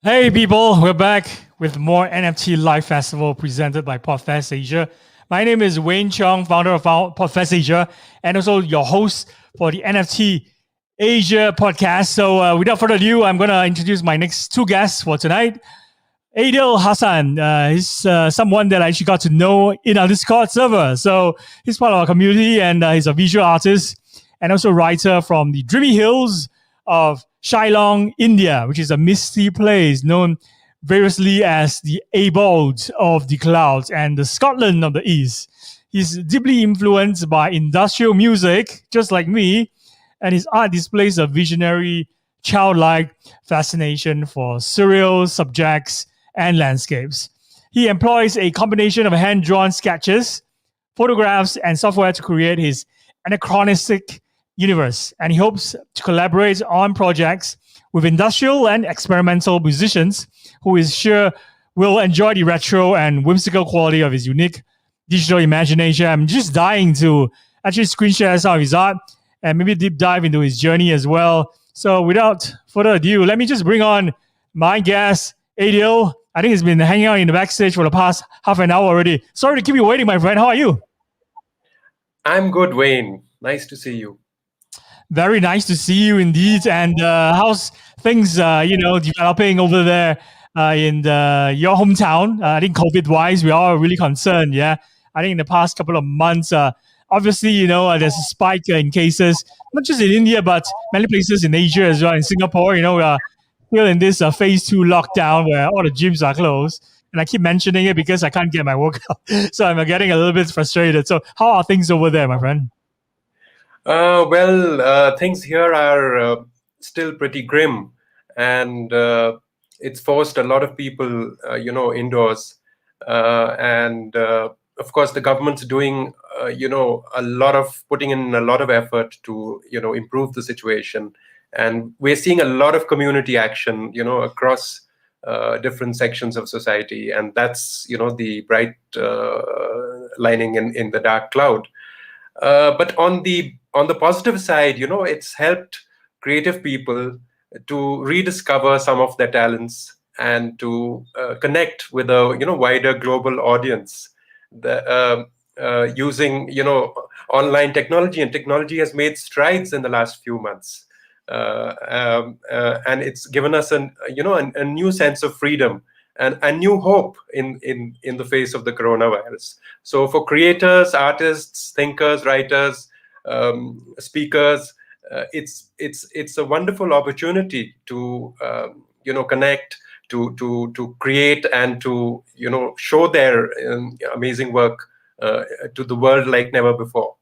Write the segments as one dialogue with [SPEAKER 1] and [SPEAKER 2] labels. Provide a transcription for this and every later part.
[SPEAKER 1] Hey people, we're back with more NFT Live Festival presented by PodFest Asia. My name is Wayne Chung, founder of PodFest Asia, and also your host for the NFT Asia podcast. So without further ado, I'm going to introduce my next two guests for tonight. Adil Hasan is someone that I actually got to know in our Discord server. So he's part of our community and he's a visual artist and also writer from the dreamy hills of Shillong, India, which is a misty place known variously as the abode of the clouds and the Scotland of the East. He's deeply influenced by industrial music, just like me, and his art displays a visionary, childlike fascination for surreal subjects and landscapes. He employs a combination of hand-drawn sketches, photographs, and software to create his anachronistic universe, and he hopes to collaborate on projects with industrial and experimental musicians who is sure will enjoy the retro and whimsical quality of his unique digital imagination. I'm just dying to actually screen share some of his art and maybe deep dive into his journey as well. So without further ado, let me just bring on my guest, Adil. I think he's been hanging out in the backstage for the past half an hour already. Sorry to keep you waiting, my friend. How are you?
[SPEAKER 2] I'm good, Wayne. Nice to see you.
[SPEAKER 1] Very nice to see you indeed. And how's things, developing over there in your hometown? I think COVID-wise, we are really concerned. Yeah, I think in the past couple of months, obviously, there's a spike in cases, not just in India, but many places in Asia as well. In Singapore, we are still in this phase 2 lockdown where all the gyms are closed. And I keep mentioning it because I can't get my workout. So I'm getting a little bit frustrated. So how are things over there, my friend?
[SPEAKER 2] Things here are still pretty grim, and it's forced a lot of people, indoors. And of course, the government's doing, putting in a lot of effort to, improve the situation. And we're seeing a lot of community action, across different sections of society, and that's, the bright lining in the dark cloud. But on the positive side, it's helped creative people to rediscover some of their talents and to connect with a wider global audience. Using online technology, and technology has made strides in the last few months, and it's given us a new sense of freedom and a new hope in the face of the coronavirus. So for creators, artists, thinkers, writers, speakers, it's a wonderful opportunity to connect, to create, and to show their amazing work to the world like never before.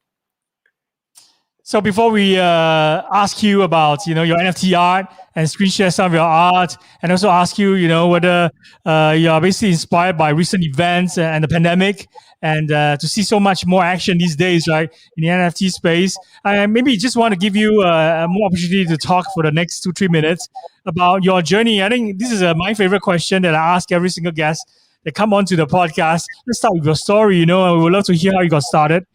[SPEAKER 1] So before we ask you about your NFT art and screen share some of your art, and also ask you whether you are basically inspired by recent events and the pandemic, and to see so much more action these days, right, in the NFT space, I maybe just want to give you more opportunity to talk for the next 2-3 minutes about your journey. I think this is my favorite question that I ask every single guest that come onto the podcast. Let's start with your story. And we would love to hear how you got started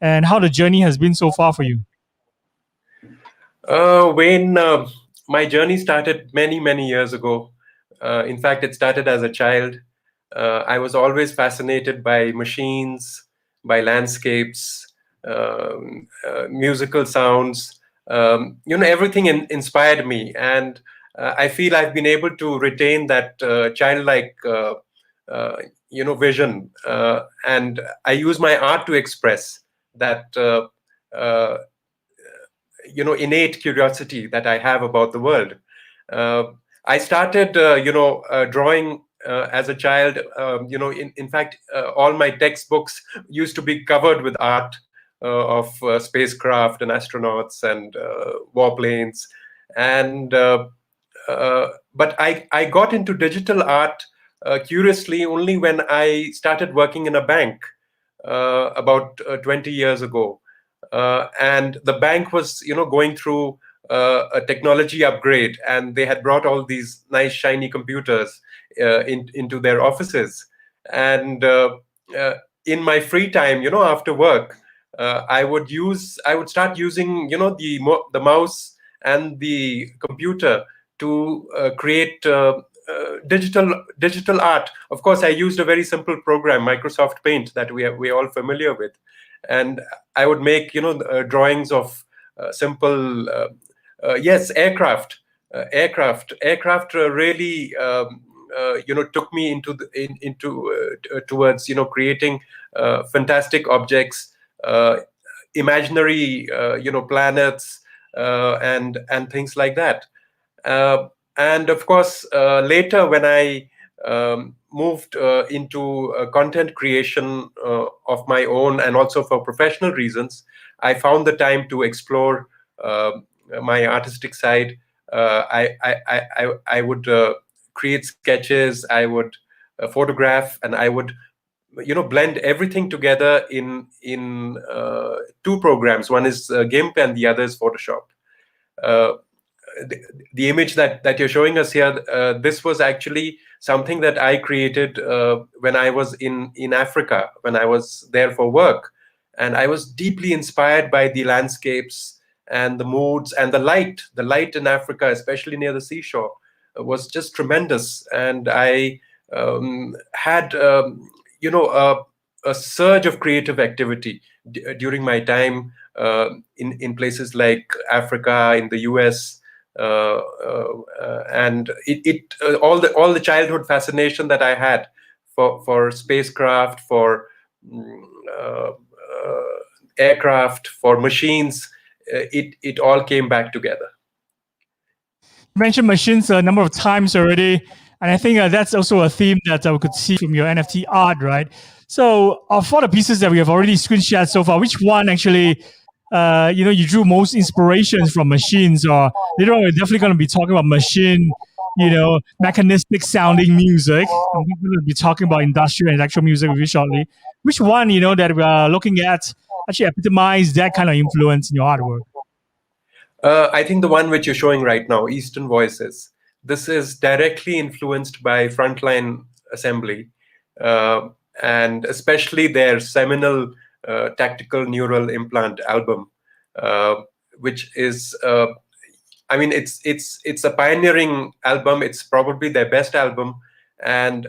[SPEAKER 1] and how the journey has been so far for you.
[SPEAKER 2] Wayne, my journey started many years ago. In fact, it started as a child. I was always fascinated by machines, by landscapes, musical sounds. Everything inspired me, and I feel I've been able to retain that childlike, vision, and I use my art to express that innate curiosity that I have about the world. I started drawing as a child. In fact, all my textbooks used to be covered with art of spacecraft and astronauts and warplanes. And but I got into digital art curiously only when I started working in a bank about 20 years ago. And the bank was going through a technology upgrade, and they had brought all these nice shiny computers into their offices. And in my free time, after work, I would start using the mouse and the computer to create digital art. Of course, I used a very simple program, Microsoft Paint, that we're all familiar with, and I would make drawings of simple yes, aircraft really took me towards creating fantastic objects, imaginary planets, and things like that. And of course, later when I moved into content creation of my own, and also for professional reasons, I found the time to explore my artistic side. I would create sketches, I would photograph, and I would blend everything together in two programs. One is GIMP and the other is Photoshop. Uh, the image that you're showing us here, this was actually something that I created when I was in Africa, when I was there for work. And I was deeply inspired by the landscapes and the moods and the light. The light in Africa, especially near the seashore, was just tremendous. And I had, a surge of creative activity during my time in places like Africa, in the US, and all the childhood fascination that I had for spacecraft, for aircraft, for machines, it all came back together.
[SPEAKER 1] You mentioned machines a number of times already, and I think that's also a theme that we could see from your NFT art, right? So, for the pieces that we have already screen shared so far, which one actually, you drew most inspirations from machines? Or later on, we're definitely going to be talking about machine, mechanistic sounding music. I'm going to be talking about industrial and electro music with you shortly. Which one, that we are looking at actually epitomize that kind of influence in your artwork?
[SPEAKER 2] I think the one which you're showing right now, Eastern Voices, this is directly influenced by Frontline Assembly, and especially their seminal Tactical Neural Implant album, which is, it's a pioneering album. It's probably their best album. And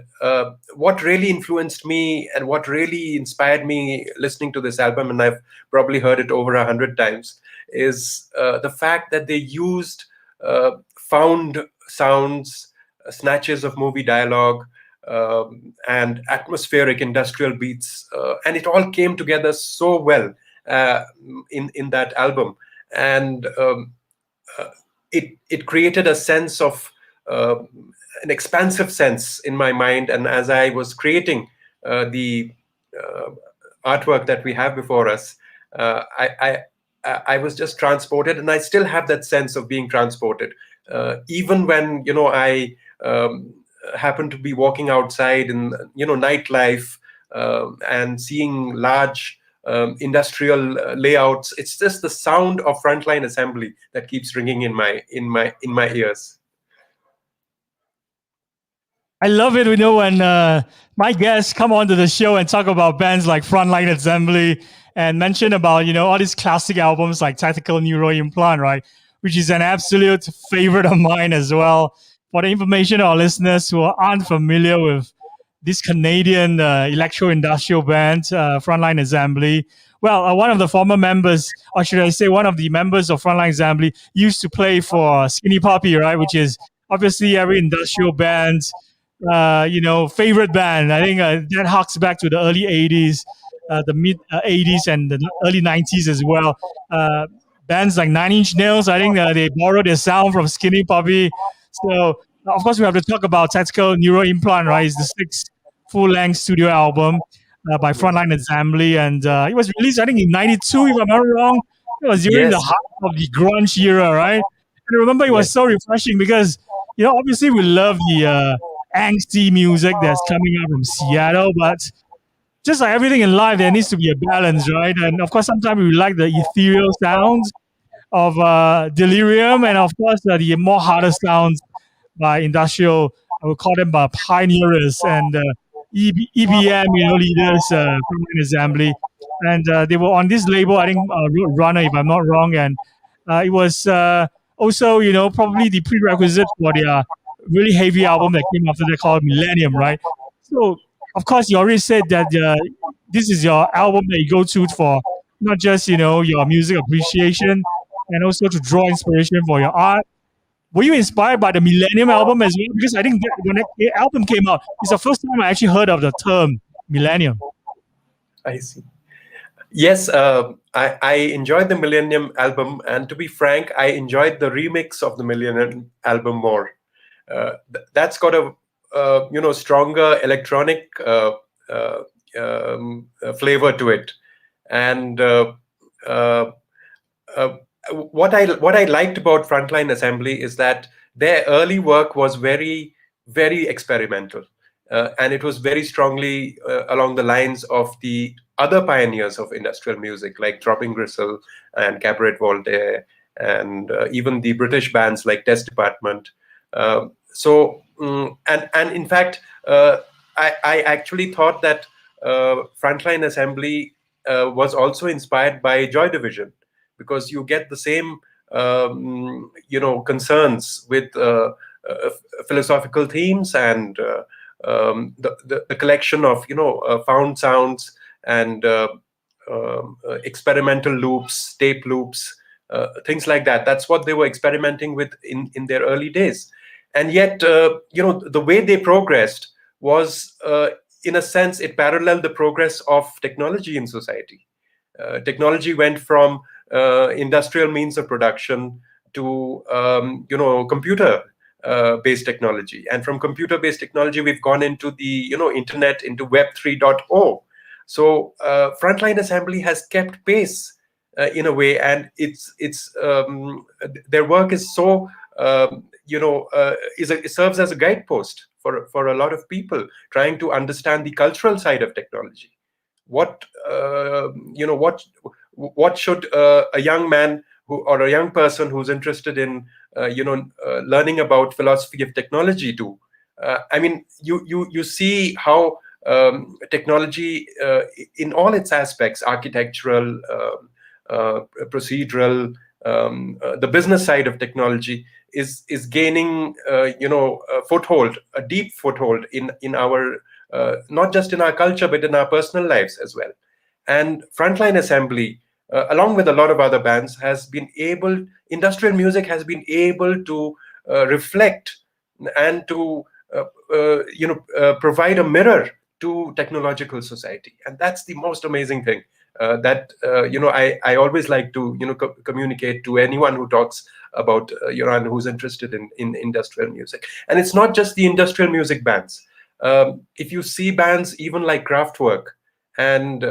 [SPEAKER 2] what really influenced me and what really inspired me listening to this album, and I've probably heard it over 100 times, is the fact that they used found sounds, snatches of movie dialogue, and atmospheric industrial beats, and it all came together so well in that album. And it created a sense of an expansive sense in my mind. And as I was creating the artwork that we have before us, I was just transported, and I still have that sense of being transported. Even when I happen to be walking outside in nightlife and seeing large industrial layouts, it's just the sound of Frontline Assembly that keeps ringing in my ears.
[SPEAKER 1] I love it, when my guests come onto the show and talk about bands like Frontline Assembly and mention about, all these classic albums like Tactical Neural Implant, right? Which is an absolute favorite of mine as well. For the information of our listeners who aren't familiar with this Canadian electro-industrial band, Frontline Assembly, well, one of the former members, or should I say one of the members of Frontline Assembly, used to play for Skinny Puppy, right? Which is obviously every industrial band's favorite band. I think that harks back to the early 80s, the mid 80s and the early 90s as well. Bands like Nine Inch Nails, I think they borrowed their sound from Skinny Puppy. So, of course, we have to talk about Tactical Neural Implant, right? It's the sixth full-length studio album by Frontline Assembly. And it was released, I think, in 92, if I'm not wrong. It was during the height of the grunge era, right? And I remember it was so refreshing because, obviously we love the angsty music that's coming out from Seattle, but just like everything in life, there needs to be a balance, right? And of course, sometimes we like the ethereal sounds of Delirium, and of course, the more harder sounds by industrial, I would call them pioneers and EBM, leaders from an assembly. And they were on this label, I think, Roadrunner, if I'm not wrong. And it was also, probably the prerequisite for their really heavy album that came after that called Millennium, right? So, of course, you already said that this is your album that you go to for not just your music appreciation and also to draw inspiration for your art. Were you inspired by the Millennium album as well? Because I think that when the album came out, it's the first time I actually heard of the term Millennium.
[SPEAKER 2] I see. Yes, I enjoyed the Millennium album, and to be frank, I enjoyed the remix of the Millennium album more. That's got a stronger electronic flavor to it, and what I liked about Frontline Assembly is that their early work was very experimental, and it was very strongly along the lines of the other pioneers of industrial music like Dropping Gristle and Cabaret Voltaire, and even the British bands like Test Department. And in fact, I actually thought that Frontline Assembly was also inspired by Joy Division, because you get the same concerns with philosophical themes and the collection of found sounds and experimental loops, tape loops, things like that. That's what they were experimenting with in their early days. And yet, the way they progressed was, in a sense, it paralleled the progress of technology in society. Technology went from industrial means of production to computer based technology, and from computer based technology we've gone into the internet, into Web 3.0. So Frontline Assembly has kept pace in a way, and it's their work is so it serves as a guidepost for a lot of people trying to understand the cultural side of technology. What should a young man or a young person who's interested in learning about philosophy of technology do? I mean, you see how technology in all its aspects, architectural, procedural, the business side of technology is gaining a foothold, a deep foothold in our not just in our culture but in our personal lives as well. And Frontline Assembly, along with a lot of other bands, industrial music has been able to reflect and to provide a mirror to technological society, and that's the most amazing thing that I always like to communicate to anyone who talks about and who's interested in industrial music. And it's not just the industrial music bands. If you see bands even like Kraftwerk and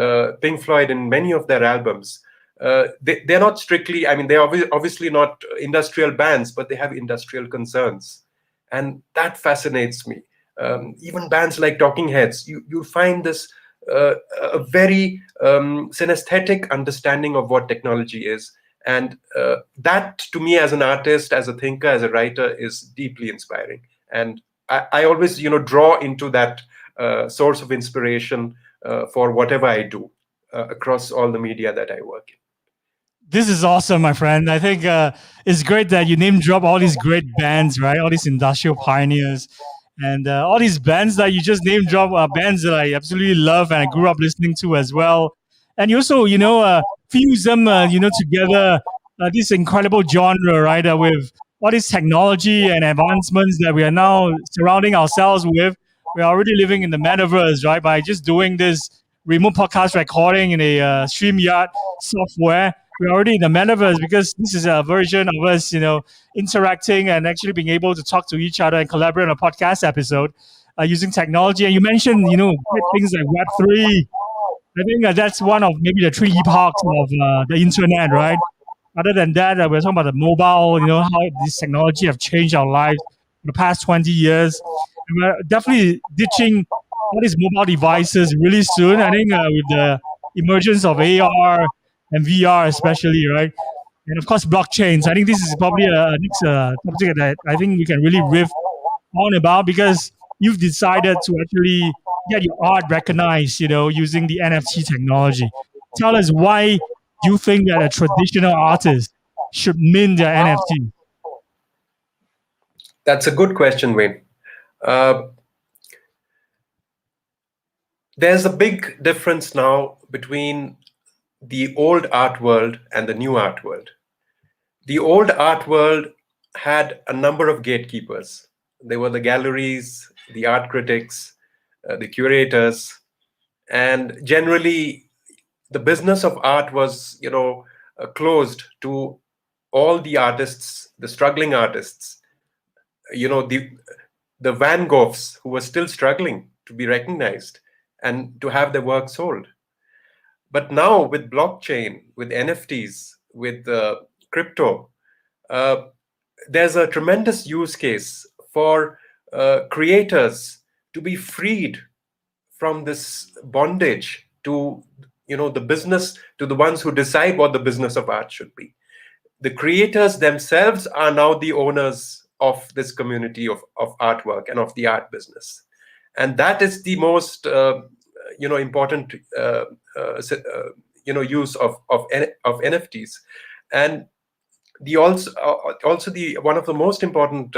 [SPEAKER 2] Pink Floyd in many of their albums, they're not strictly, I mean, they're obviously not industrial bands, but they have industrial concerns, and that fascinates me. Even bands like Talking Heads, you find this a very synesthetic understanding of what technology is, and that, to me, as an artist, as a thinker, as a writer, is deeply inspiring. And I always draw into that source of inspiration for whatever I do across all the media that I work in.
[SPEAKER 1] This is awesome, my friend. I think it's great that you name drop all these great bands, right? All these industrial pioneers, and all these bands that you just name drop are bands that I absolutely love and I grew up listening to as well. And you also, fuse them, together, this incredible genre, right? With all this technology and advancements that we are now surrounding ourselves with. We are already living in the metaverse, right? By just doing this remote podcast recording in a StreamYard software, we're already in the metaverse, because this is a version of us, interacting and actually being able to talk to each other and collaborate on a podcast episode using technology. And you mentioned, great things like Web3. I think that's one of maybe the three epochs of the internet, right? Other than that, we're talking about the mobile, how this technology have changed our lives in the past 20 years. And we're definitely ditching all these mobile devices really soon. I think with the emergence of AR and VR especially, right? And of course, blockchains. I think this is probably a next topic that I think we can really riff on about, because you've decided to actually get your art recognized, using the NFT technology. Tell us, why do you think that a traditional artist should mint their NFT?
[SPEAKER 2] That's a good question, Wayne. Uh, there's a big difference now between the old art world and the new art world. The old art world had a number of gatekeepers. There were the galleries, the art critics, the curators, and generally the business of art was, closed to all the artists, the struggling artists, you know, the Van Goghs who were still struggling to be recognized and to have their work sold. But now with blockchain, with NFTs, with crypto, uh, there's a tremendous use case for creators to be freed from this bondage to, the business, to the ones who decide what the business of art should be. The creators themselves are now the owners of this community of artwork and of the art business, and that is the most important use of NFTs. And the also the one of the most important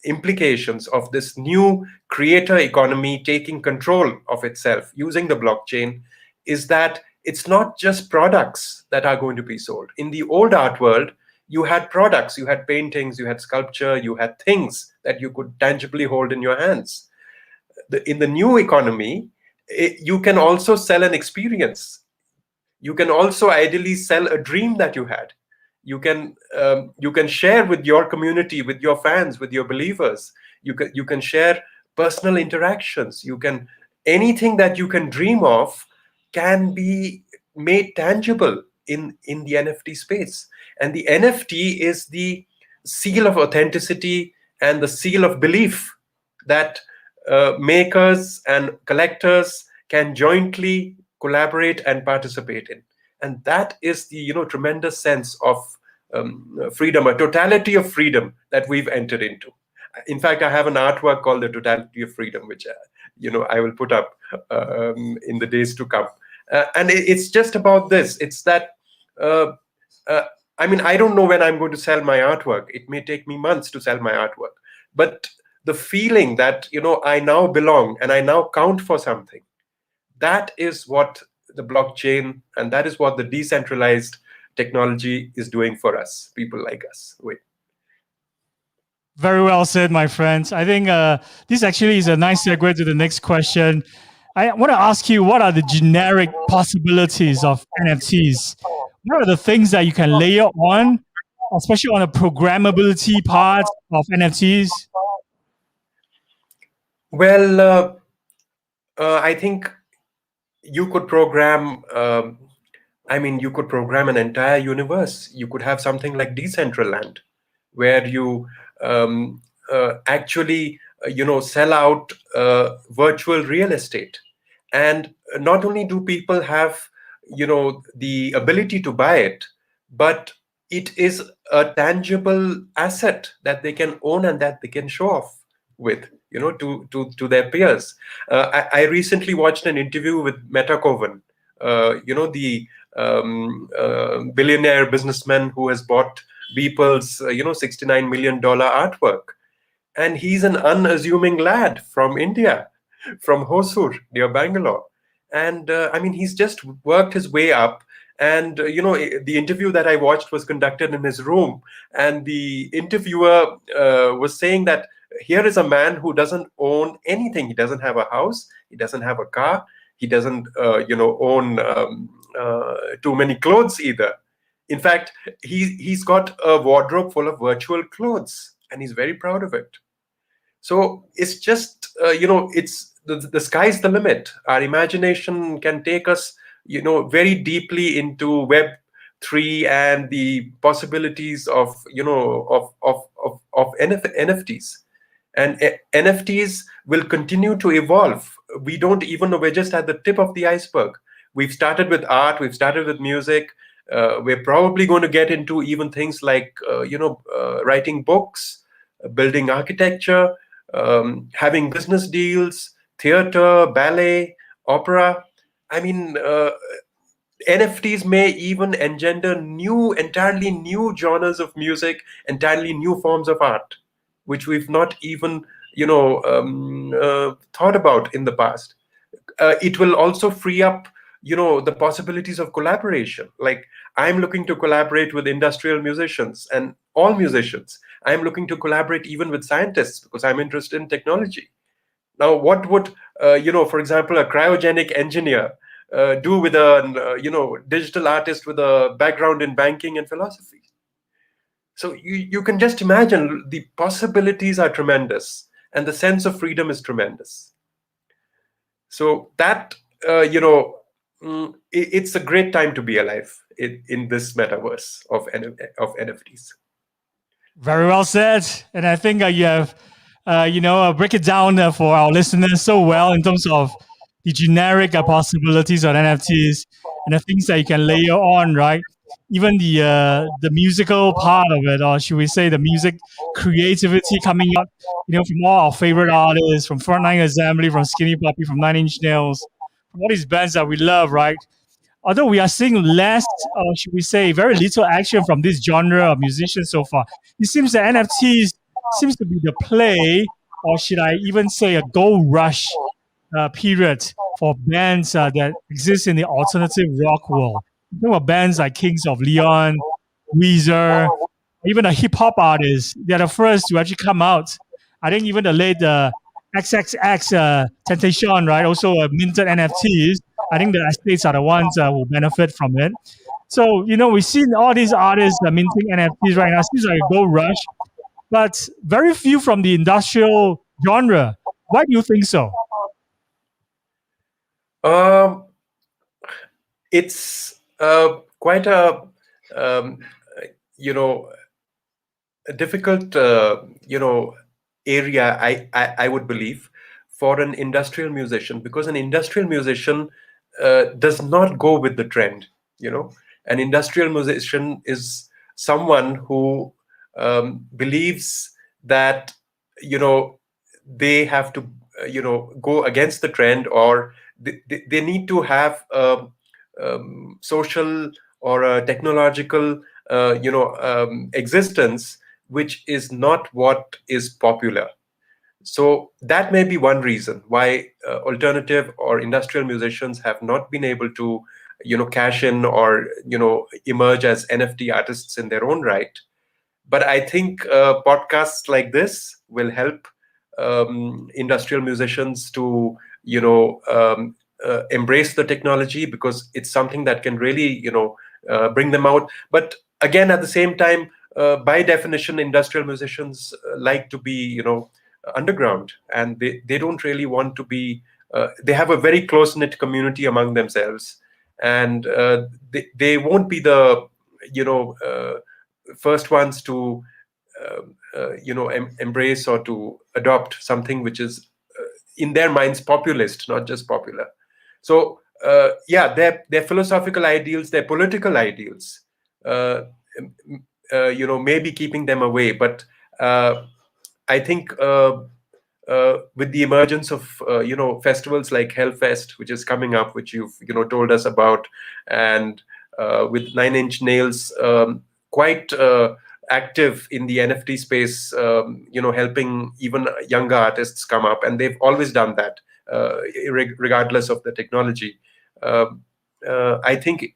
[SPEAKER 2] implications of this new creator economy taking control of itself using the blockchain is that it's not just products that are going to be sold. In the old art world, you had products, you had paintings, you had sculpture, you had things that you could tangibly hold in your hands. In the new economy, you can also sell an experience. You can also ideally sell a dream that you had. You can share with your community, with your fans, with your believers. You can share personal interactions. You can anything that you can dream of can be made tangible in the NFT space. And the NFT is the seal of authenticity and the seal of belief that makers and collectors can jointly collaborate and participate in. And that is the tremendous sense of freedom, a totality of freedom that we've entered into. In fact, I have an artwork called the Totality of Freedom, which I will put up in the days to come. And it's just about this. It's that uh, uh, I don't know when I'm going to sell my artwork. It may take me months to sell my artwork, but the feeling that I now belong and I now count for something, that is what the blockchain and that is what the decentralized technology is doing for us, people like us. Wait.
[SPEAKER 1] Very well said, my friends. I think this actually is a nice segue to the next question. I want to ask you, what are the generic possibilities of NFTs? What are the things that you can layer on, especially on the programmability part of NFTs?
[SPEAKER 2] Well, I think you could program. You could program an entire universe. You could have something like Decentraland, where you actually, sell out virtual real estate. And not only do people have, the ability to buy it, but it is a tangible asset that they can own and that they can show off with, to their peers. I recently watched an interview with Meta Coven, the billionaire businessman who has bought Beeple's, $69 million artwork. And he's an unassuming lad from India, from Hosur, near Bangalore. And he's just worked his way up. And, the interview that I watched was conducted in his room. And the interviewer was saying that here is a man who doesn't own anything. He doesn't have a house. He doesn't have a car. He doesn't, own too many clothes either. In fact, he's got a wardrobe full of virtual clothes, and he's very proud of it. So it's just, it's the sky's the limit. Our imagination can take us, very deeply into Web3 and the possibilities of, of NFTs. And NFTs will continue to evolve. We don't even know. We're just at the tip of the iceberg. We've started with art. We've started with music. We're probably going to get into even things like, writing books, building architecture, having business deals, theater, ballet, opera. I mean, NFTs may even engender entirely new genres of music, entirely new forms of art, which we've not even, thought about in the past. It will also free up, the possibilities of collaboration. Like, I'm looking to collaborate with industrial musicians and all musicians. I'm looking to collaborate even with scientists because I'm interested in technology. Now, what would, for example, a cryogenic engineer do with a, digital artist with a background in banking and philosophy? So you can just imagine the possibilities are tremendous, and the sense of freedom is tremendous. So that, it's a great time to be alive in this metaverse of NFTs.
[SPEAKER 1] Very well said. And I think you have, break it down for our listeners so well in terms of the generic possibilities of NFTs and the things that you can layer on, right? Even the musical part of it, or should we say the music creativity coming out, from all our favorite artists, from Frontline Assembly, from Skinny Puppy, from Nine Inch Nails, from all these bands that we love, right? Although we are seeing less, or should we say, very little action from this genre of musicians so far, it seems that NFTs seems to be the play, or should I even say a gold rush period for bands that exist in the alternative rock world. Think about bands like Kings of Leon, Weezer, even the hip hop artists. They're the first to actually come out. I think even the late XXX Temptation, right, also minted NFTs. I think the estates are the ones who benefit from it. So, we've seen all these artists minting NFTs right now. It seems like a gold rush, but very few from the industrial genre. Why do you think so?
[SPEAKER 2] Um, it's quite um, you know a difficult area, I would believe, for an industrial musician, because an industrial musician does not go with the trend. An industrial musician is someone who believes that they have to go against the trend, or they need to have a social or a technological existence which is not what is popular. So that may be one reason why alternative or industrial musicians have not been able to cash in or emerge as NFT artists in their own right. But I think podcasts like this will help industrial musicians to embrace the technology, because it's something that can really bring them out. But again, at the same time, by definition, industrial musicians like to be underground, and they don't really want to be they have a very close knit community among themselves, and they won't be the first ones to embrace or to adopt something which is in their minds populist, not just popular. So yeah, their philosophical ideals, their political ideals, maybe keeping them away. But I think with the emergence of festivals like Hellfest, which is coming up, which you've told us about, and with Nine Inch Nails quite active in the NFT space, helping even younger artists come up, and they've always done that, regardless of the technology. I think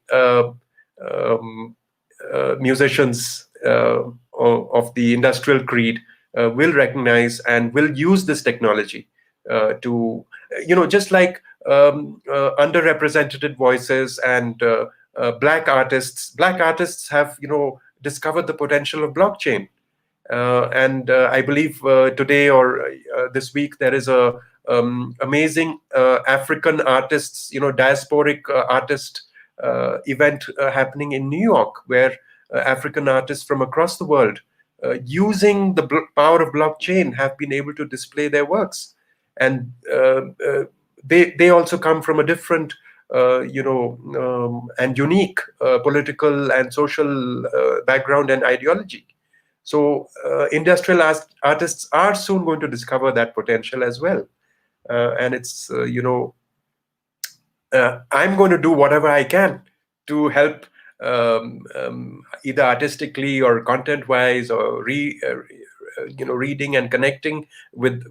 [SPEAKER 2] musicians of the industrial creed will recognize and will use this technology to, just like underrepresented voices and black artists have, discovered the potential of blockchain. And I believe today or this week there is a amazing African artists, diasporic artist event happening in New York, where African artists from across the world, using the power of blockchain, have been able to display their works. And they also come from a different and unique political and social background and ideology. So industrial artists are soon going to discover that potential as well. And it's I'm going to do whatever I can to help either artistically or content wise, or reading and connecting with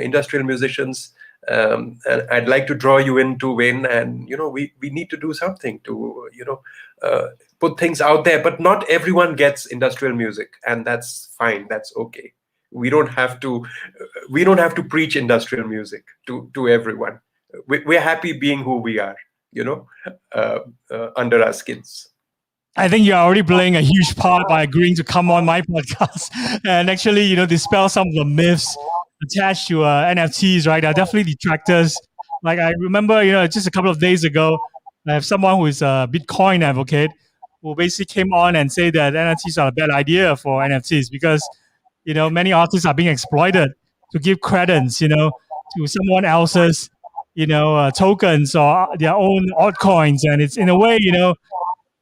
[SPEAKER 2] industrial musicians. And I'd like to draw you into Wayne, and we need to do something to put things out there. But not everyone gets industrial music, and that's fine. That's okay. We don't have to preach industrial music to everyone. We're happy being who we are, under our skins.
[SPEAKER 1] I think you're already playing a huge part by agreeing to come on my podcast and actually, dispel some of the myths attached to NFTs, right? There are definitely detractors. Like I remember, just a couple of days ago, I have someone who is a Bitcoin advocate who basically came on and said that NFTs are a bad idea for NFTs because, many artists are being exploited to give credence, to someone else's, tokens or their own altcoins. And it's in a way,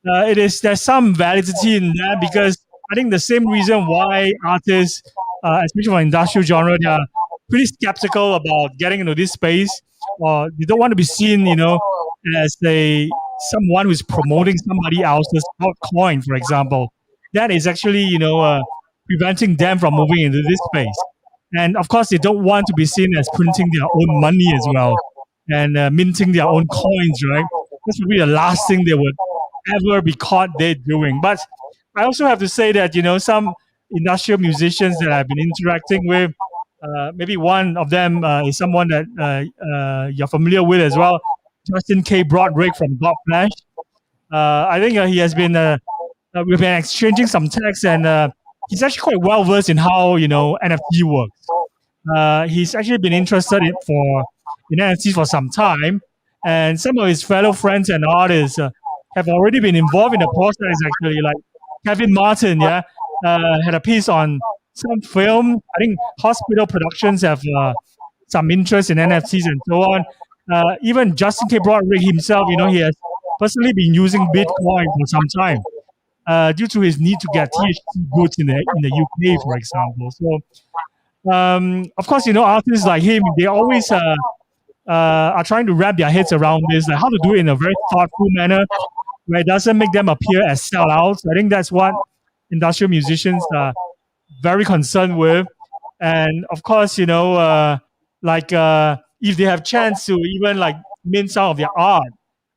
[SPEAKER 1] there's some validity in that, because I think the same reason why artists, especially for industrial genre, they are pretty skeptical about getting into this space, or they don't want to be seen, as someone who's promoting somebody else's altcoin, for example. That is actually, preventing them from moving into this space. And of course, they don't want to be seen as printing their own money as well and minting their own coins, right? That's probably the last thing they would ever be caught there doing. But I also have to say that, some industrial musicians that I've been interacting with, maybe one of them is someone that you're familiar with as well, Justin K. Broderick from God Flash. I think he has been, we've been exchanging some texts, and he's actually quite well versed in how, NFT works. He's actually been interested in NFTs for some time, and some of his fellow friends and artists have already been involved in the process, actually. Like Kevin Martin, had a piece on some film. I think Hospital Productions have some interest in NFTs and so on. Even Justin K. Broderick himself, he has personally been using Bitcoin for some time due to his need to get THC goods in the UK, for example. So, of course, artists like him, they always are trying to wrap their heads around this, like how to do it in a very thoughtful manner where it doesn't make them appear as sellouts. I think that's what industrial musicians are very concerned with. And of course, if they have chance to even like mint some of their art,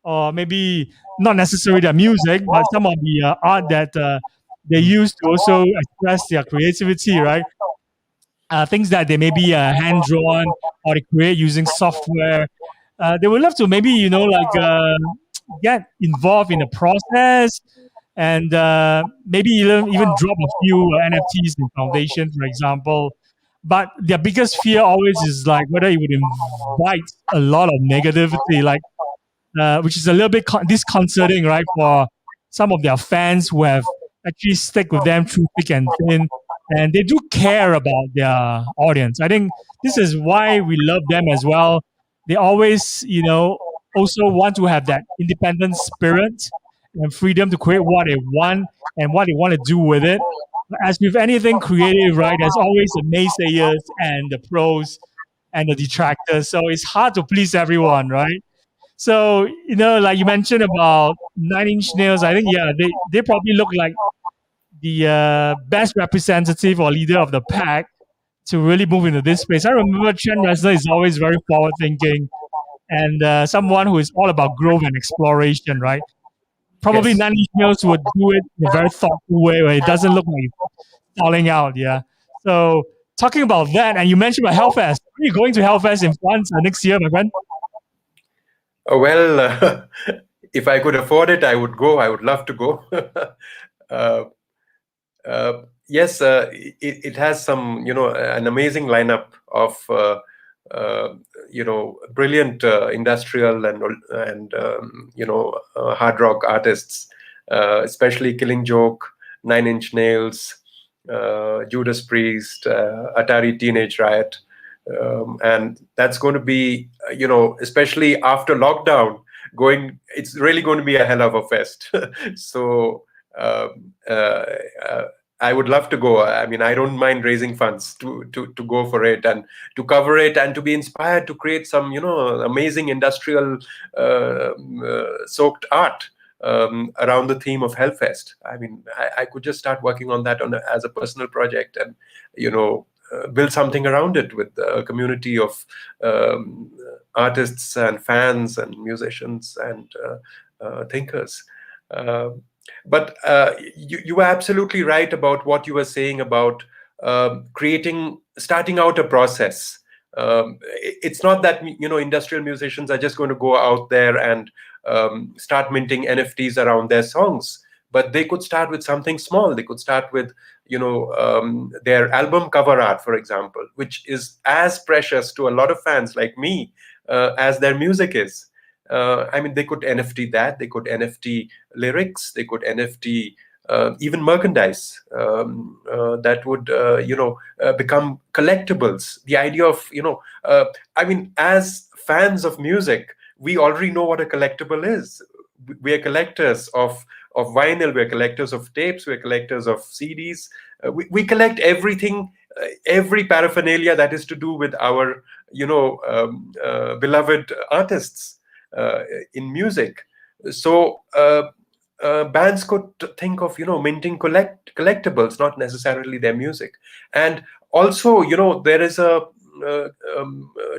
[SPEAKER 1] or maybe not necessarily their music, but some of the art that they use to also express their creativity, right? Things that they may be hand-drawn or they create using software. They would love to maybe, get involved in the process and maybe even drop a few NFTs in Foundation, for example. But their biggest fear always is like whether it would invite a lot of negativity, like which is a little bit disconcerting, right, for some of their fans who have actually stick with them through thick and thin, and they do care about their audience. I think this is why we love them as well. They always, also want to have that independent spirit and freedom to create what they want and what they want to do with it. As with anything creative, right, there's always the naysayers and the pros and the detractors. So it's hard to please everyone, right? So, like you mentioned about Nine Inch Nails, I think, they probably look like the best representative or leader of the pack to really move into this space. I remember Trent Reznor is always very forward thinking and someone who is all about growth and exploration, right? Probably Nine Inch Nails would do it in a very thoughtful way where it doesn't look like falling out, yeah. So talking about that, and you mentioned about Hellfest. Are you going to Hellfest in France next year, my friend?
[SPEAKER 2] Well, if I could afford it, I would go. I would love to go. Yes, it has some, an amazing lineup of, brilliant industrial and hard rock artists, especially Killing Joke, Nine Inch Nails, Judas Priest, Atari Teenage Riot. And that's going to be, especially after lockdown, it's really going to be a hell of a fest. So I would love to go. I mean, I don't mind raising funds to go for it and to cover it and to be inspired to create some, amazing industrial soaked art around the theme of Hellfest. I mean, I could just start working on that as a personal project, and build something around it with a community of artists and fans and musicians and thinkers. But you were absolutely right about what you were saying about starting out a process. It's not that industrial musicians are just going to go out there and start minting NFTs around their songs, but they could start with something small. They could start with their album cover art, for example, which is as precious to a lot of fans like me as their music is. I mean, they could NFT that. They could NFT lyrics. They could NFT even merchandise that would become collectibles. The idea of I mean, as fans of music, we already know what a collectible is. We are collectors of vinyl. We are collectors of tapes. We are collectors of CDs. We collect everything, every paraphernalia that is to do with our beloved artists in music. So bands could think of minting collectibles, not necessarily their music. And also there is a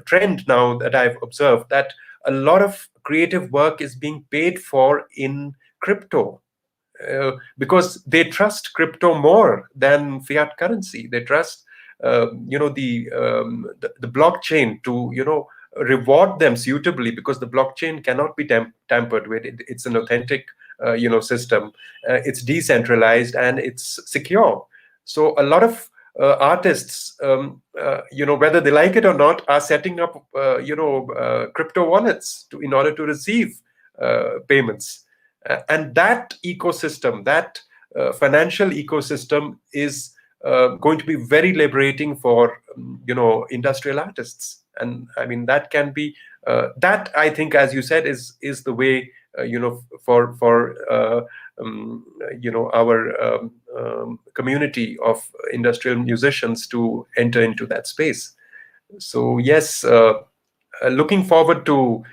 [SPEAKER 2] trend now that I've observed, that a lot of creative work is being paid for in crypto, because they trust crypto more than fiat currency. They trust the blockchain to reward them suitably, because the blockchain cannot be tampered with. It's an authentic system. It's decentralized and it's secure. So a lot of artists, whether they like it or not, are setting up crypto wallets in order to receive payments. And that ecosystem, that financial ecosystem, is going to be very liberating for industrial artists. And I mean, that can be that, I think, as you said, is the way for our community of industrial musicians to enter into that space. So yes, looking forward to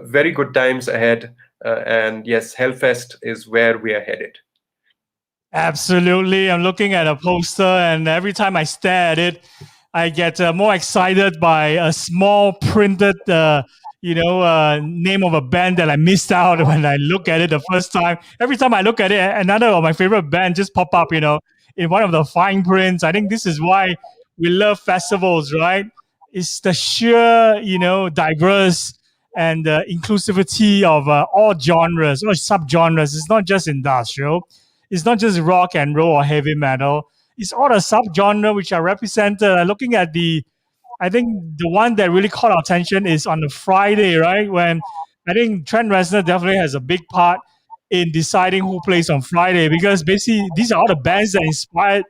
[SPEAKER 2] very good times ahead. And yes, Hellfest is where we are headed.
[SPEAKER 1] Absolutely. I'm looking at a poster, and every time I stare at it, I get more excited by a small printed, name of a band that I missed out when I look at it the first time. Every time I look at it, another of my favorite band just pop up, in one of the fine prints. I think this is why we love festivals, right? It's the sheer, diverse and inclusivity of all genres or subgenres. It's not just industrial. It's not just rock and roll or heavy metal. It's all the subgenre which are represented. Looking at I think the one that really caught our attention is on the Friday, right? When I think Trent Reznor definitely has a big part in deciding who plays on Friday, because basically these are all the bands that inspired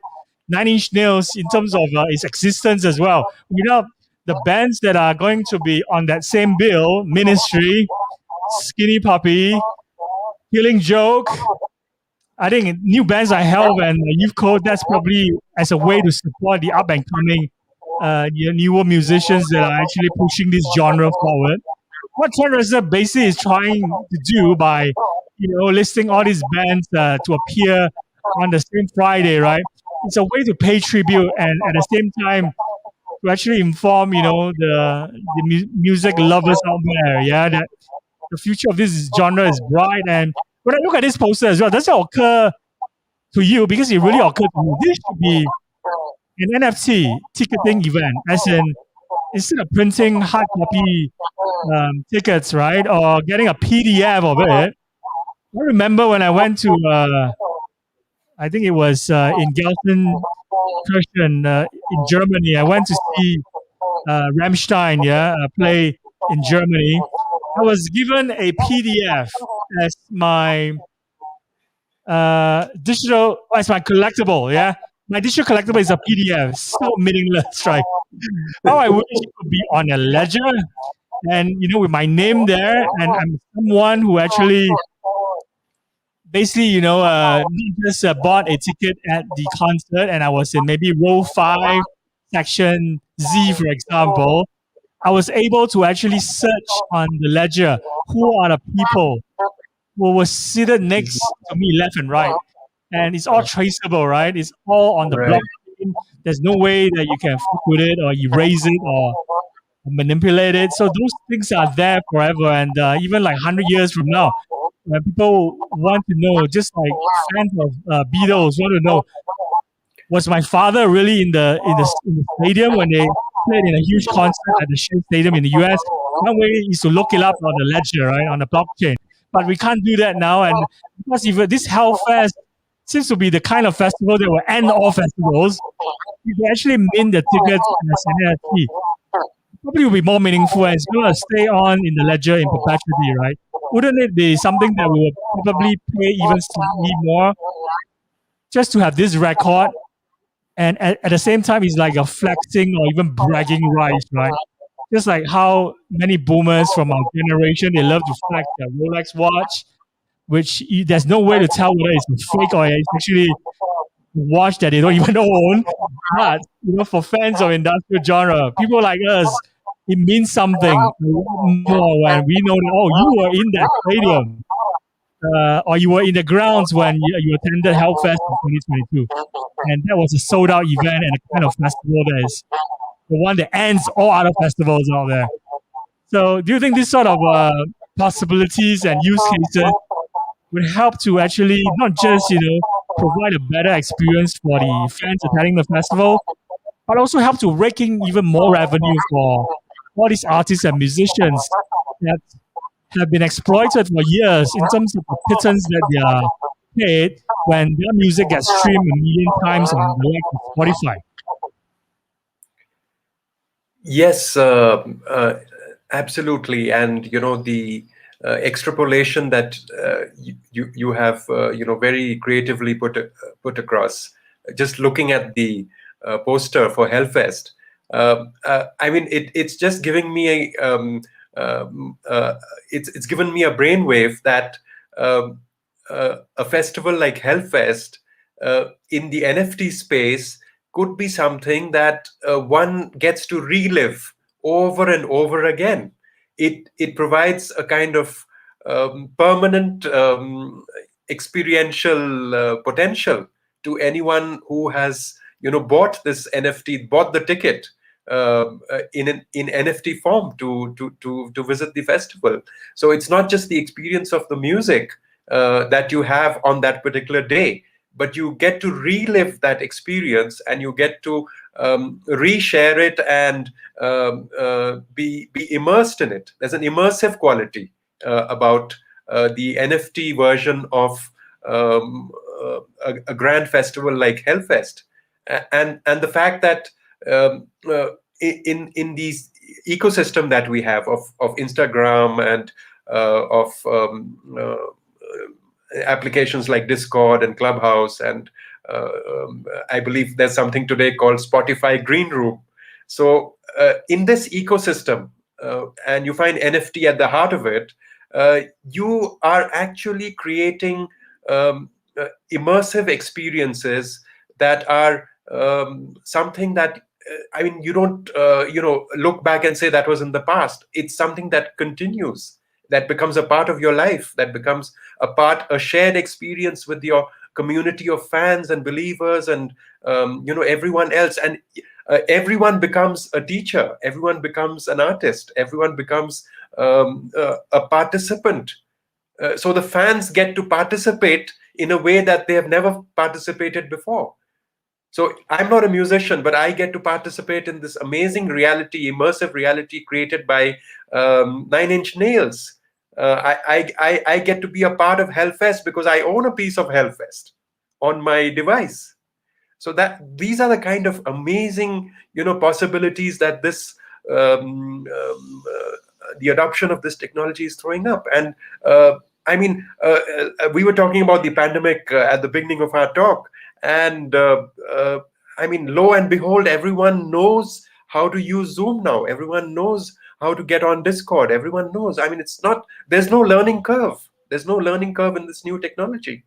[SPEAKER 1] Nine Inch Nails in terms of its existence as well. Without the bands that are going to be on that same bill, Ministry, Skinny Puppy, Killing Joke, I think new bands like Help and Youth Code, that's probably as a way to support the up and coming newer musicians that are actually pushing this genre forward. What Trent Reznor basically is trying to do by listing all these bands to appear on the same Friday, right? It's a way to pay tribute, and at the same time to actually inform the music lovers out there, that the future of this genre is bright. And when I look at this poster as well, does it occur to you? Because it really occurred to me, this should be an NFT ticketing event, as in, instead of printing hard copy tickets, right, or getting a PDF of it. I remember when I went to, I think it was in Gelsenkirchen in Germany. I went to see Rammstein, play in Germany. I was given a PDF as my digital, as my collectible, My digital collectible is a PDF. So meaningless, right? How I wish it could be on a ledger, and with my name there, and I'm someone who actually basically, not just bought a ticket at the concert, and I was in maybe row 5, section Z, for example. I was able to actually search on the ledger who are the people who was seated next to me, left and right, and it's all traceable, right? It's all on the
[SPEAKER 2] Right.
[SPEAKER 1] blockchain. There's no way that you can fuck with it or erase it or manipulate it. So those things are there forever, and even like 100 years from now, when people want to know, just like fans of Beatles want to know, was my father really in the stadium when they played in a huge concert at the Shea Stadium in the US? One way is to look it up on the ledger, right, on the blockchain. But we can't do that now, and because even this Hellfest seems to be the kind of festival that will end all festivals. If they actually mint the tickets as an NFT, probably will be more meaningful and it's going to stay on in the ledger in perpetuity, right? Wouldn't it be something that we would probably pay even slightly more just to have this record? And at the same time, it's like a flexing or even bragging rights, right? Just like how many boomers from our generation, they love to flex their Rolex watch, which there's no way to tell whether it's a fake or it's actually a watch that they don't even own. But for fans of industrial genre, people like us, it means something a lot more when we know that, oh, you were in that stadium, or you were in the grounds when you attended Hellfest in 2022, and that was a sold out event and a kind of festival that is the one that ends all other festivals out there. So, do you think this sort of possibilities and use cases would help to actually not just provide a better experience for the fans attending the festival, but also help to rake in even more revenue for all these artists and musicians that have been exploited for years in terms of the pittance that they are paid when their music gets streamed a million times on the likes of Spotify?
[SPEAKER 2] Yes, absolutely. And the extrapolation that you have very creatively put across. Just looking at the poster for Hellfest, I mean, it's just giving me it's given me a brainwave that a festival like Hellfest in the NFT space could be something that one gets to relive over and over again. It provides a kind of permanent experiential potential to anyone who has bought this NFT, bought the ticket in NFT form to visit the festival. So it's not just the experience of the music that you have on that particular day, but you get to relive that experience and you get to reshare it and be immersed in it. There's an immersive quality about the NFT version of a grand festival like Hellfest, and the fact that in these ecosystem that we have of Instagram and of applications like Discord and Clubhouse, and I believe there's something today called Spotify Green Room. So in this ecosystem, and you find NFT at the heart of it, you are actually creating immersive experiences that are something that I mean, you don't look back and say that was in the past. It's something that continues, that becomes a part of your life, that becomes a shared experience with your community of fans and believers and everyone else. And everyone becomes a teacher, everyone becomes an artist, everyone becomes a participant. So the fans get to participate in a way that they have never participated before. So I'm not a musician, but I get to participate in this amazing reality, immersive reality created by Nine Inch Nails. I get to be a part of Hellfest because I own a piece of Hellfest on my device. So that these are the kind of amazing, possibilities that this the adoption of this technology is throwing up. And I mean, we were talking about the pandemic at the beginning of our talk. And I mean, lo and behold, everyone knows how to use Zoom now. Everyone knows how to get on Discord. Everyone knows. I mean, there's no learning curve. There's no learning curve in this new technology.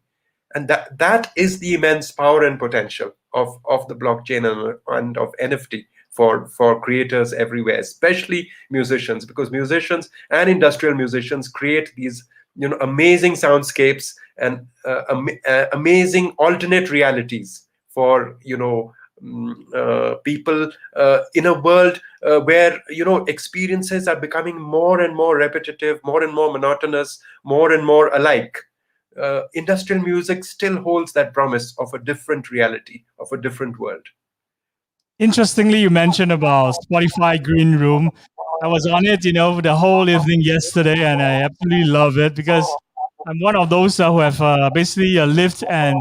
[SPEAKER 2] And that is the immense power and potential of the blockchain and of NFT for creators everywhere, especially musicians, because musicians and industrial musicians create these amazing soundscapes and amazing alternate realities for people in a world where experiences are becoming more and more repetitive, more and more monotonous, more and more alike. Industrial music still holds that promise of a different reality, of a different world.
[SPEAKER 1] Interestingly, you mentioned about Spotify Green Room. I was on it, the whole evening yesterday, and I absolutely love it because I'm one of those who have basically lived and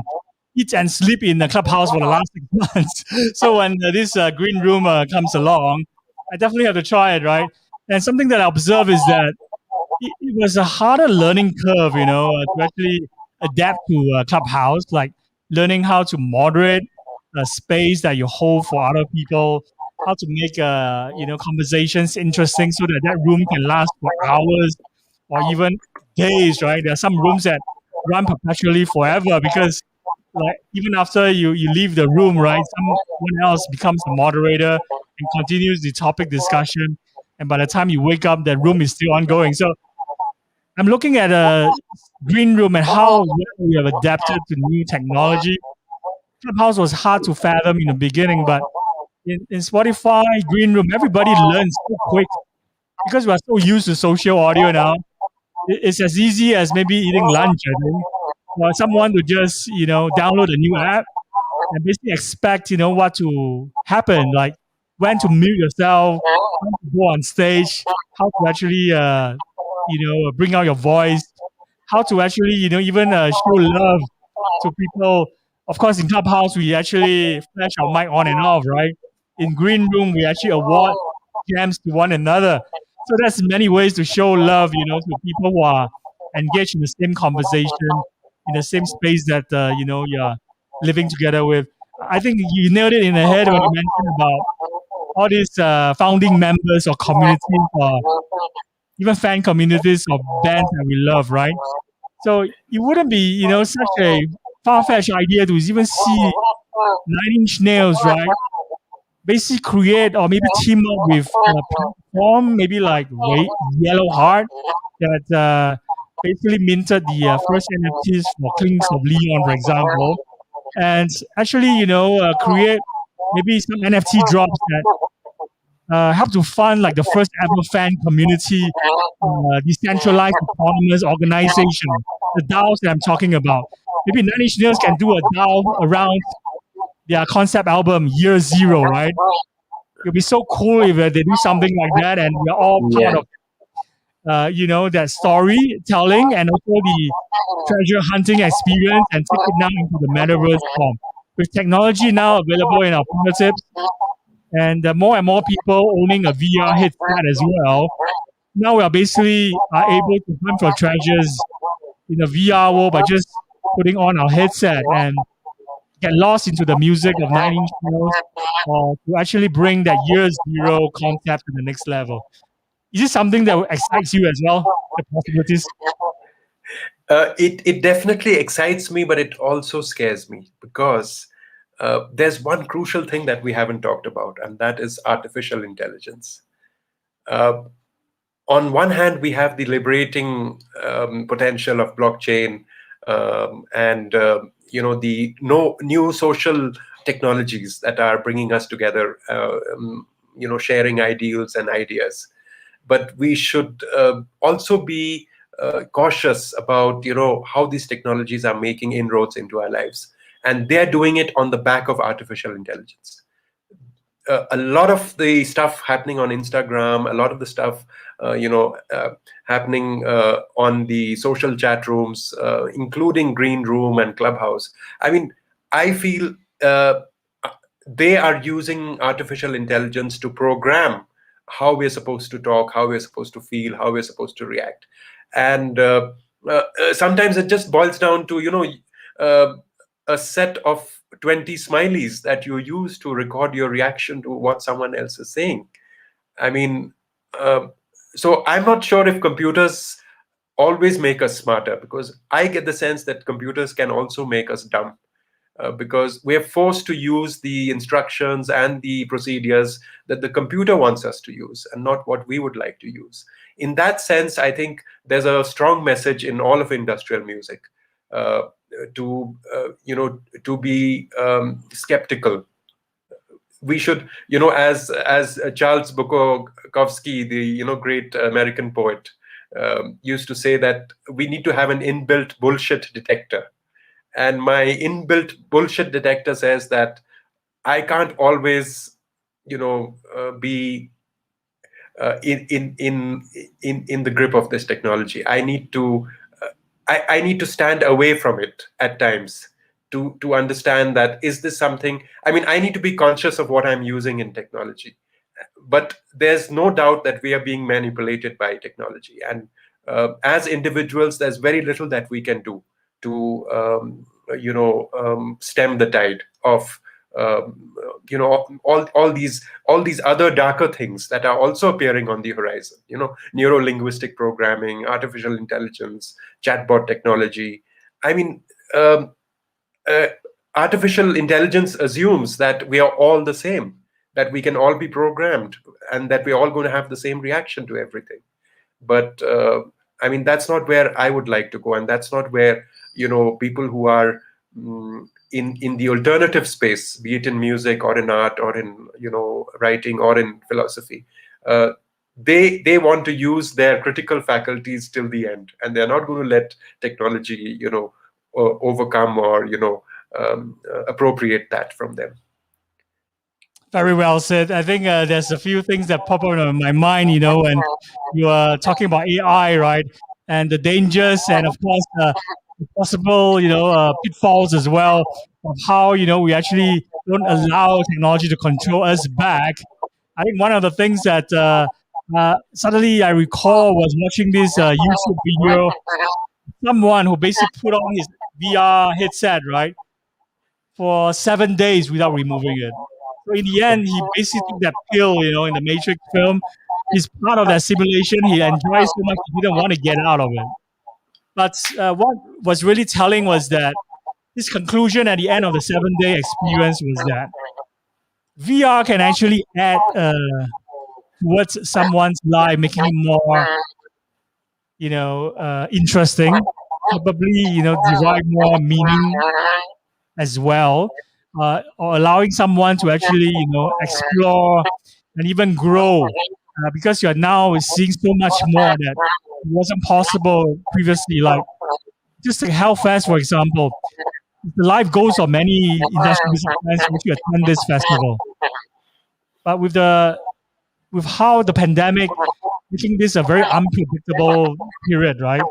[SPEAKER 1] eat and sleep in the clubhouse for the last 6 months. So when this green room comes along, I definitely have to try it, right? And something that I observe is that it was a harder learning curve, to actually adapt to clubhouse, like learning how to moderate a space that you hold for other people, how to make conversations interesting so that that room can last for hours or even days, right? There are some rooms that run perpetually forever because like even after you leave the room, right, someone else becomes the moderator and continues the topic discussion. And by the time you wake up, that room is still ongoing. So I'm looking at a green room and how well we have adapted to new technology. Clubhouse was hard to fathom in the beginning, but in Spotify green room, everybody learns so quick because we're so used to social audio now. It's as easy as maybe eating lunch, I think, for someone to just download a new app and basically expect what to happen, like when to mute yourself, when to go on stage, how to actually bring out your voice, how to actually even show love to people. Of course, in Clubhouse we actually flash our mic on and off, right? In Green Room we actually award jams to one another. So there's many ways to show love, to people who are engaged in the same conversation, in the same space that you're living together with. I think you nailed it in the head when you mentioned about all these founding members or communities or even fan communities of bands that we love, right? So it wouldn't be, such a far-fetched idea to even see Nine Inch Nails, right? Basically create or maybe team up with a platform, maybe like Yellow Heart, that basically minted the first NFTs for Kings of Leon, for example, and actually, create maybe some NFT drops that help to fund like the first ever fan community, decentralized autonomous organization, the DAOs that I'm talking about. Maybe Nine Inch Nails can do a DAO around their concept album Year Zero, right? It'll be so cool if they do something like that, and we're all part
[SPEAKER 2] Yeah.
[SPEAKER 1] of, that storytelling and also the treasure hunting experience, and take it now into the metaverse form. With technology now available in our fingertips, and more and more people owning a VR headset as well, now we are basically able to hunt for treasures in a VR world by just putting on our headset and get lost into the music of Nine Inch Nails, or to actually bring that Year Zero concept to the next level. Is this something that excites you as well? The possibilities.
[SPEAKER 2] It definitely excites me, but it also scares me because there's one crucial thing that we haven't talked about, and that is artificial intelligence. Uh, on one hand, we have the liberating potential of blockchain and the new social technologies that are bringing us together, sharing ideals and ideas. But we should also be cautious about how these technologies are making inroads into our lives, and they're doing it on the back of artificial intelligence. A lot of the stuff happening on Instagram, a lot of the stuff happening on the social chat rooms, including Green Room and Clubhouse. I mean, I feel they are using artificial intelligence to program how we're supposed to talk, how we're supposed to feel, how we're supposed to react. And sometimes it just boils down to a set of 20 smileys that you use to record your reaction to what someone else is saying. I mean, so I'm not sure if computers always make us smarter, because I get the sense that computers can also make us dumb. because we're forced to use the instructions and the procedures that the computer wants us to use and not what we would like to use. In that sense, I think there's a strong message in all of industrial music, uh, to be skeptical. We should, as Charles Bukowski, the great American poet, used to say that we need to have an inbuilt bullshit detector. And my inbuilt bullshit detector says that I can't always, be in the grip of this technology. I need to stand away from it at times to understand that, is this something? I mean, I need to be conscious of what I'm using in technology, but there's no doubt that we are being manipulated by technology, and as individuals, there's very little that we can do to stem the tide of all these other darker things that are also appearing on the horizon. Neuro linguistic programming, artificial intelligence, chatbot technology. I mean, uh, artificial intelligence assumes that we are all the same, that we can all be programmed, and that we're all going to have the same reaction to everything. But I mean, that's not where I would like to go, and that's not where people who are in the alternative space, be it in music or in art or in writing or in philosophy, uh, they want to use their critical faculties till the end, and they're not going to let technology overcome or appropriate that from them.
[SPEAKER 1] Very well said. I think there's a few things that pop up in my mind, when you are talking about AI, right? And the dangers, and of course, the possible, pitfalls as well of how, we actually don't allow technology to control us back. I think one of the things that suddenly I recall was watching this YouTube video, someone who basically put on his VR headset, right, for 7 days without removing it. So in the end, he basically took that pill, in the Matrix film. He's part of that simulation. He enjoyed so much, he didn't want to get out of it. But what was really telling was that his conclusion at the end of the 7-day experience was that VR can actually add towards someone's life, making it more, interesting, probably, derive more meaning as well, or allowing someone to actually, explore and even grow, because you're now seeing so much more that wasn't possible previously. Like just like Hellfest, for example, the live goals of many industrial music fans who actually attend this festival. But with how the pandemic making this a very unpredictable period, right?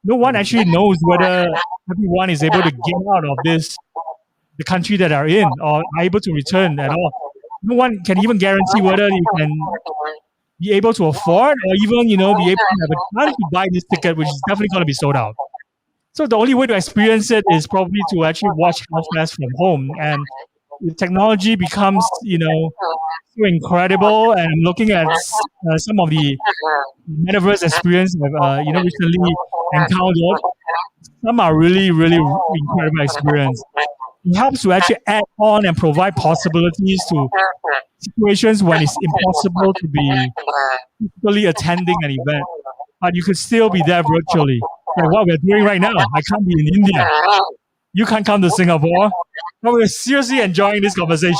[SPEAKER 1] No one actually knows whether everyone is able to get out of the country that are in, or are able to return at all. No one can even guarantee whether you can be able to afford, or even be able to have a chance to buy this ticket, which is definitely going to be sold out. So the only way to experience it is probably to actually watch Hellfest from home. And if technology becomes so incredible, and I'm looking at some of the metaverse experience I've recently encountered, some are really, really incredible experience. It helps to actually add on and provide possibilities to situations when it's impossible to be physically attending an event, but you could still be there virtually. Like what we're doing right now. I can't be in India. You can't come to Singapore. But we're seriously enjoying this conversation,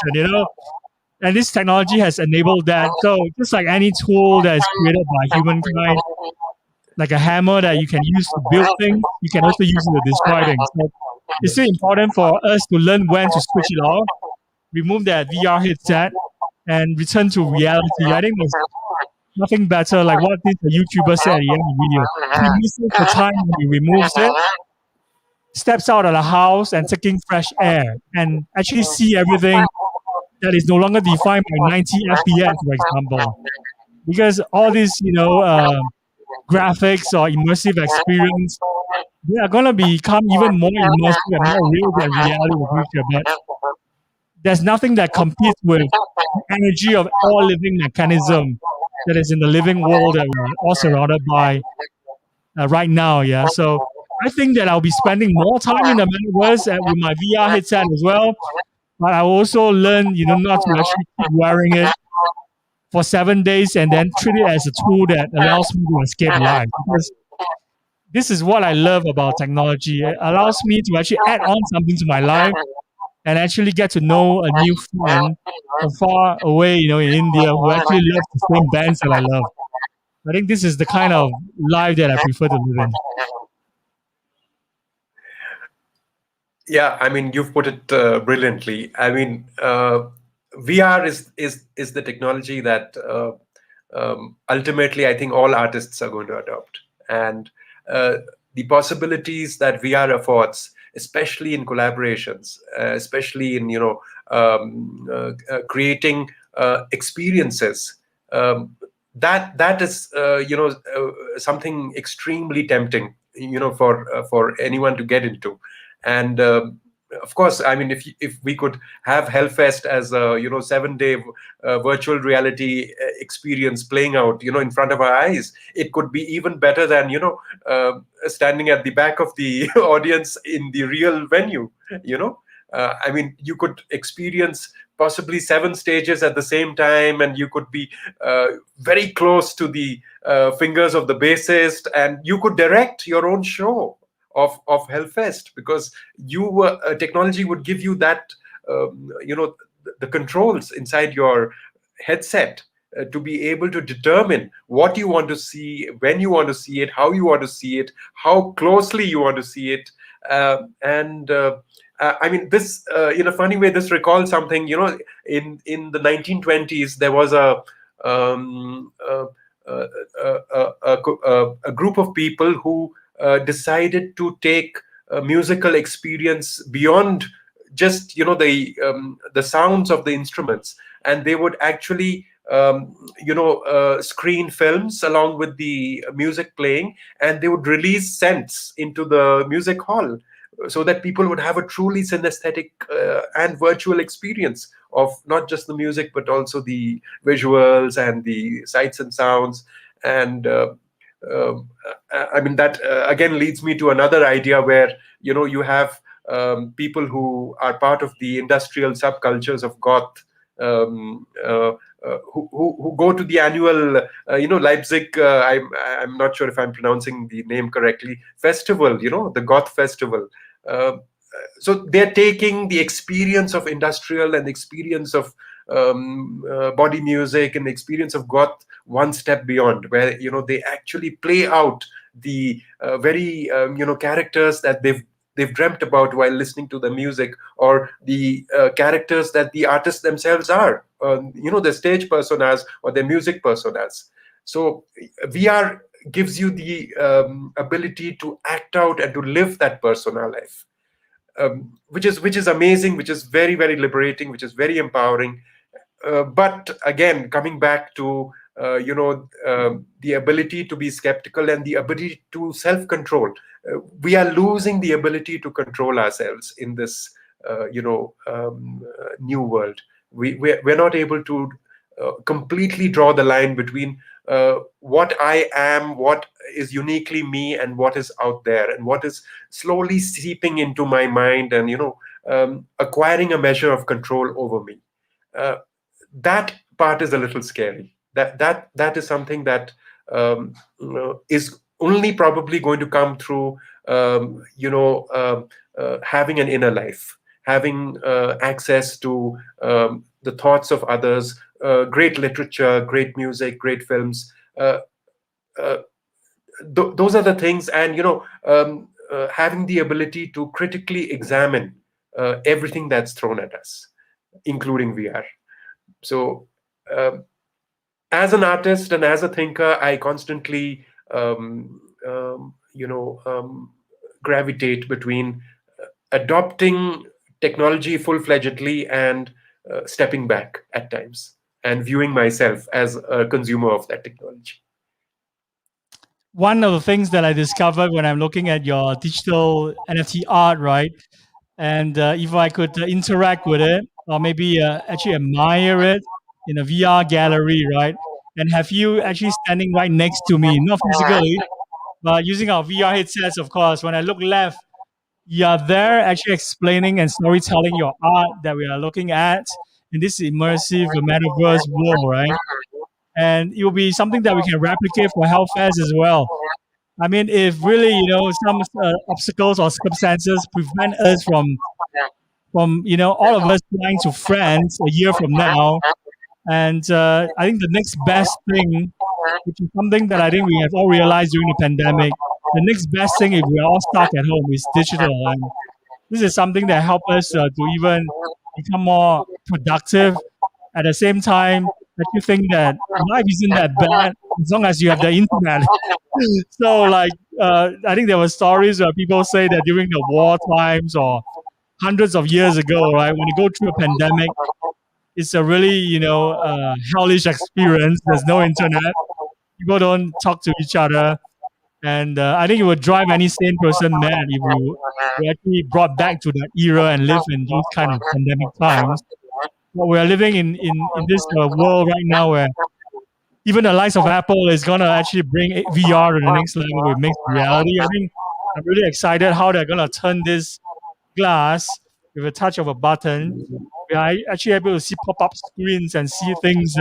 [SPEAKER 1] And this technology has enabled that. So just like any tool that is created by humankind, like a hammer that you can use to build things, you can also use it to destroy things. So it's still important for us to learn when to switch it off, remove that VR headset, and return to reality. I think there's nothing better, like what this YouTuber said at the end of the video. He misses the time when he removes it, steps out of the house and taking fresh air, and actually see everything that is no longer defined by 90 FPS, for example. Because all these, graphics or immersive experience, they are going to become even more immersive and more real than reality in the future. But there's nothing that competes with the energy of all living mechanism that is in the living world that we're all surrounded by right now. Yeah. So I think that I'll be spending more time in the metaverse with my VR headset as well. But I also learn, not to actually keep wearing it for 7 days and then treat it as a tool that allows me to escape life. Because this is what I love about technology. It allows me to actually add on something to my life and actually get to know a new friend from far away, in India who actually loves the same bands that I love. I think this is the kind of life that I prefer to live in.
[SPEAKER 2] Yeah, I mean, you've put it brilliantly. I mean, VR is the technology that ultimately I think all artists are going to adopt, and uh, the possibilities that VR affords, especially in collaborations, especially in creating experiences. That is something extremely tempting, for anyone to get into. And of course, I mean, if we could have Hellfest as a 7 day virtual reality experience playing out in front of our eyes, it could be even better than standing at the back of the audience in the real venue. I mean, you could experience possibly 7 stages at the same time, and you could be very close to the fingers of the bassist, and you could direct your own show of Hellfest, because technology would give you that the controls inside your headset to be able to determine what you want to see, when you want to see it, how you want to see it, how closely you want to see it. And I mean, this in a funny way, this recalls something. In the 1920s, there was uh, a group of people who decided to take a musical experience beyond just the sounds of the instruments, and they would actually screen films along with the music playing, and they would release scents into the music hall so that people would have a truly synesthetic and virtual experience of not just the music but also the visuals and the sights and sounds. And um, I mean, that again leads me to another idea where you have people who are part of the industrial subcultures of goth, who go to the annual Leipzig, I'm not sure if I'm pronouncing the name correctly, festival, the goth festival. uh, so they're taking the experience of industrial and the experience of body music and the experience of goth one step beyond, where they actually play out the very characters that they've dreamt about while listening to the music, or the characters that the artists themselves are, the stage personas or their music personas. So VR gives you the ability to act out and to live that persona life, which is amazing, which is very, very liberating, which is very empowering. But again, coming back to the ability to be skeptical and the ability to self-control, we are losing the ability to control ourselves in this new world. We're not able to completely draw the line between what I am, what is uniquely me, and what is out there, and what is slowly seeping into my mind and acquiring a measure of control over me. Uh, that part is a little scary. That is something that is only probably going to come through having an inner life, having access to the thoughts of others, great literature, great music, great films. Uh, those are the things, and having the ability to critically examine everything that's thrown at us, including VR. So, as an artist and as a thinker, I constantly, gravitate between adopting technology full-fledgedly and stepping back at times and viewing myself as a consumer of that technology.
[SPEAKER 1] One of the things that I discovered when I'm looking at your digital NFT art, right? And if I could interact with it, or maybe actually admire it in a VR gallery, right? And have you actually standing right next to me, not physically, but using our VR headsets, of course. When I look left, you are there actually explaining and storytelling your art that we are looking at in this immersive metaverse world, right? And it will be something that we can replicate for Hellfest as well. I mean, if really, some obstacles or circumstances prevent us from all of us flying to France a year from now, and I think the next best thing, which is something that I think we have all realized during the pandemic, the next best thing if we're all stuck at home is digital. And this is something that helps us to even become more productive. At the same time, that you think that life isn't that bad as long as you have the internet. So, like, I think there were stories where people say that during the war times or hundreds of years ago, right, when you go through a pandemic, it's a really, hellish experience. There's no internet. People don't talk to each other. And I think it would drive any sane person mad if we actually brought back to that era and live in those kind of pandemic times. But we're living in this world right now where even the likes of Apple is going to actually bring VR to the next level with mixed reality. I think I'm really excited how they're going to turn this glass with a touch of a button. We are actually able to see pop-up screens and see things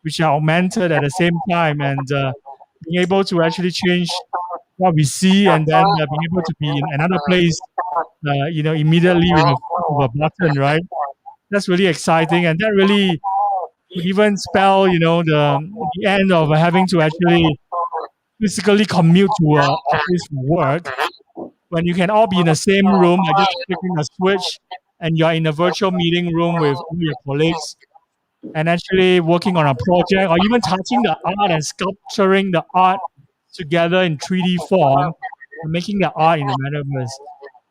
[SPEAKER 1] which are augmented at the same time, and being able to actually change what we see, and then being able to be in another place, immediately with a click of a button, right? That's really exciting, and that really could even spell, the end of having to actually physically commute to a office for work, when you can all be in the same room by just clicking a switch, and you're in a virtual meeting room with all your colleagues and actually working on a project, or even touching the art and sculpturing the art together in 3D form and making the art in the metaverse.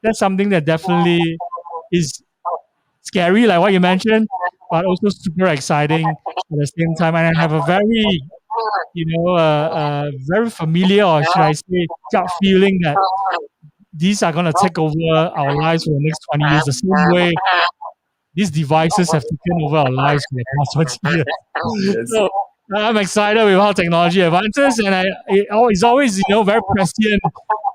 [SPEAKER 1] That's something that definitely is scary, like what you mentioned, but also super exciting at the same time. And I have a very, very familiar, or should I say, gut feeling that these are going to take over our lives for the next 20 years, the same way these devices have taken over our lives for the past 20 years.
[SPEAKER 2] Yes.
[SPEAKER 1] So I'm excited with how technology advances, and it's always, very prescient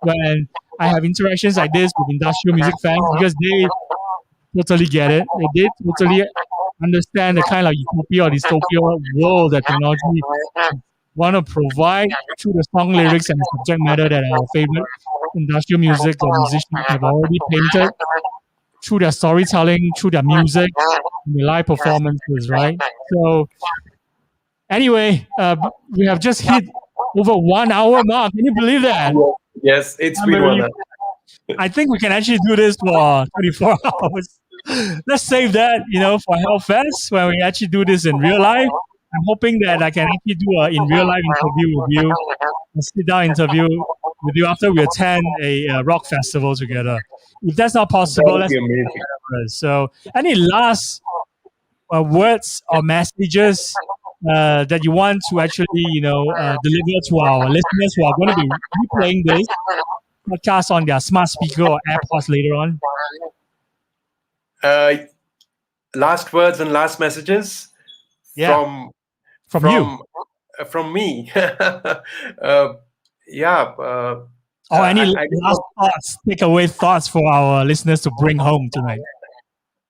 [SPEAKER 1] when I have interactions like this with industrial music fans, because they totally get it. They totally understand the kind of utopia or dystopia world that technology want to provide through the song lyrics and the subject matter that our favorite industrial music or musicians have already painted through their storytelling, through their music, and their live performances, right? So anyway, we have just hit over 1 hour mark. Can you believe that?
[SPEAKER 2] Yes, it's been 1 hour.
[SPEAKER 1] I think we can actually do this for 24 hours. Let's save that, for Hellfest when we actually do this in real life. I'm hoping that I can actually do a in real life interview with you, a sit down interview with you after we attend a rock festival together. If that's not possible, let's. So, any last words or messages that you want to actually, deliver to our listeners who are going to be replaying this podcast on their smart speaker or AirPods later on?
[SPEAKER 2] Last words and last messages from
[SPEAKER 1] you.
[SPEAKER 2] From me.
[SPEAKER 1] Or any last thoughts, takeaway thoughts for our listeners to bring home tonight?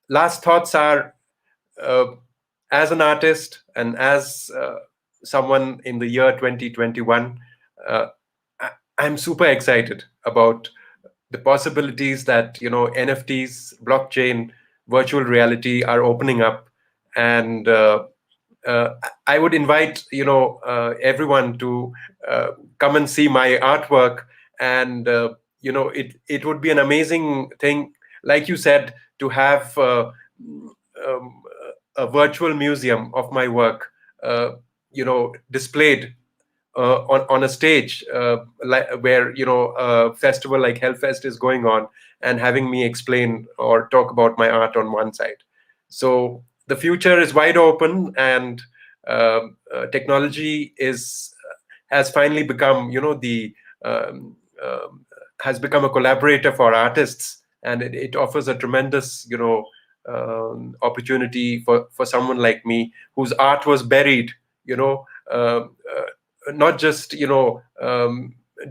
[SPEAKER 2] Last thoughts are, as an artist and as someone in the year 2021, I'm super excited about the possibilities that NFTs, blockchain, virtual reality are opening up, and I would invite everyone to come and see my artwork, and it would be an amazing thing, like you said, to have a virtual museum of my work, displayed on a stage, where a festival like Hellfest is going on, and having me explain or talk about my art on one side. So the future is wide open, and technology has finally become has become a collaborator for artists, and it offers a tremendous opportunity for someone like me whose art was buried, not just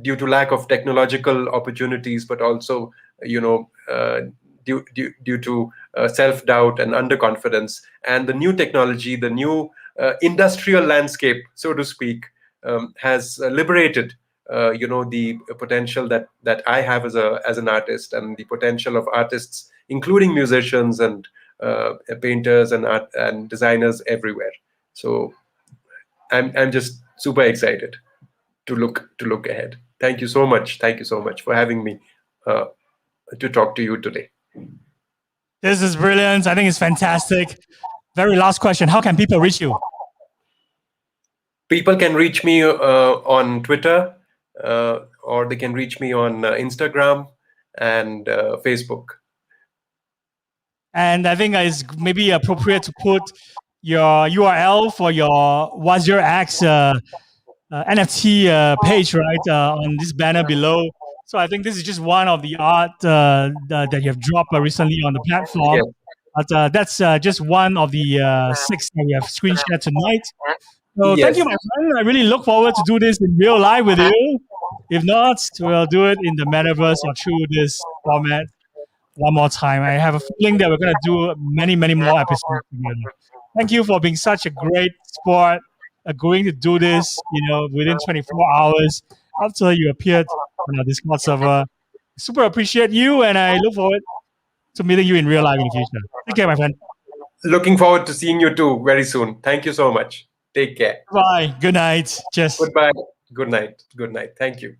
[SPEAKER 2] due to lack of technological opportunities, but also due to self-doubt and underconfidence. And the new technology, the new industrial landscape, so to speak, has liberated the potential that I have as an artist, and the potential of artists, including musicians and painters and art and designers everywhere. So I'm just super excited to look ahead. Thank you so much. Thank you so much for having me to talk to you today.
[SPEAKER 1] This is brilliant. I think it's fantastic. Very last question. How can people reach you?
[SPEAKER 2] People can reach me on Twitter, or they can reach me on Instagram and Facebook.
[SPEAKER 1] And I think it's maybe appropriate to put your URL for your Wazirx NFT page, right, on this banner below. So I think this is just one of the art that you have dropped recently on the platform.
[SPEAKER 2] Yes.
[SPEAKER 1] But that's just one of the 6 that we have screen shared tonight. So
[SPEAKER 2] Yes.
[SPEAKER 1] thank you, my friend. I really look forward to do this in real life with you. If not, we'll do it in the metaverse or through this format one more time. I have a feeling that we're going to do many, many more episodes together. Thank you for being such a great sport, agreeing to do this, within 24 hours after you appeared on our Discord server. Super appreciate you, and I look forward to meeting you in real life in the future. Take care, my friend.
[SPEAKER 2] Looking forward to seeing you too very soon. Thank you so much. Take care.
[SPEAKER 1] Bye. Good night. Cheers.
[SPEAKER 2] Goodbye. Good night. Good night. Thank you.